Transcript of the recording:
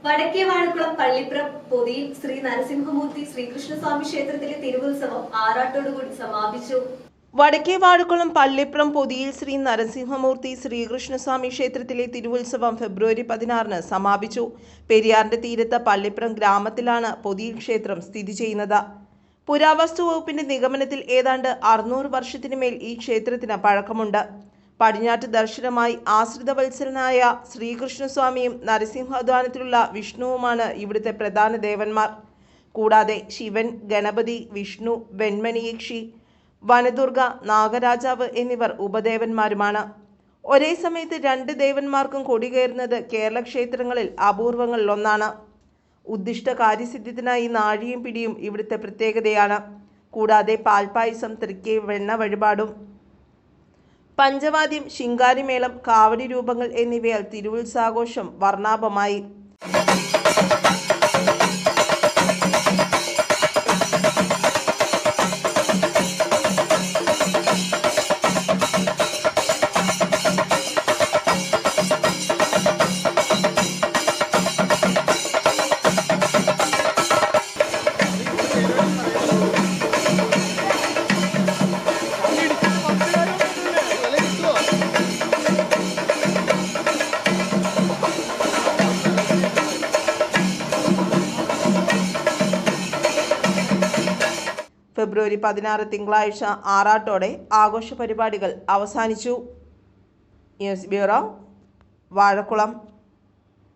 വടക്കേ വാഴക്കുളം പള്ളിപ്പുറം പൊതിയിൽ ശ്രീ നരസിംഹമൂർത്തി ശ്രീകൃഷ്ണസ്വാമി ക്ഷേത്രത്തിലെ തിരുവുത്സവം ആറാട്ടോടുകൂടി സമാപിച്ചു. വടക്കേ വാഴക്കുളം പള്ളിപ്പുറം പൊതിയിൽ ശ്രീ നരസിംഹമൂർത്തി ശ്രീകൃഷ്ണസ്വാമി ക്ഷേത്രത്തിലെ തിരുവുത്സവം ഫെബ്രുവരി 16 സമാപിച്ചു. പെരിയാറിന്റെ തീരത്ത് പള്ളിപ്പുറം ഗ്രാമത്തിലാണ് പൊതിയിൽ ക്ഷേത്രം സ്ഥിതി ചെയ്യുന്നത്. പുരാവസ്തു വകുപ്പിന്റെ നിഗമനത്തിൽ ഏതാണ്ട് 600 വർഷത്തിനു മേൽ ഈ ക്ഷേത്രത്തിന് പഴക്കമുണ്ട്. പടിഞ്ഞാറ്റ് ദർശനമായി ആശ്രിത വത്സരനായ ശ്രീകൃഷ്ണസ്വാമിയും നരസിംഹാധ്വാനത്തിലുള്ള വിഷ്ണുവുമാണ് ഇവിടുത്തെ പ്രധാന ദേവന്മാർ. കൂടാതെ ശിവൻ, ഗണപതി, വിഷ്ണു, വെൺമണിയക്ഷി, വനദുർഗ, നാഗരാജാവ് എന്നിവർ ഉപദേവന്മാരുമാണ്. ഒരേ സമയത്ത് 2 ദേവന്മാർക്കും കൊടികയറുന്നത് കേരള ക്ഷേത്രങ്ങളിൽ അപൂർവങ്ങളിലൊന്നാണ്. ഉദ്ദിഷ്ട കാര്യസിദ്ധ്യത്തിനായി നാഴിയും പിടിയും ഇവിടുത്തെ പ്രത്യേകതയാണ്. കൂടാതെ പാൽപ്പായസം, തൃക്കൈ വെണ്ണ വഴിപാടും, പഞ്ചവാദ്യം, ശിങ്കാരിമേളം, കാവടി രൂപങ്ങൾ എന്നിവയാൽ തിരുവുത്സവാഘോഷം വർണ്ണാഭമായി. ഫെബ്രുവരി 16 തിങ്കളാഴ്ച ആറാട്ടോടെ ആഘോഷ പരിപാടികൾ അവസാനിച്ചു. News bureau, Vazhakulam.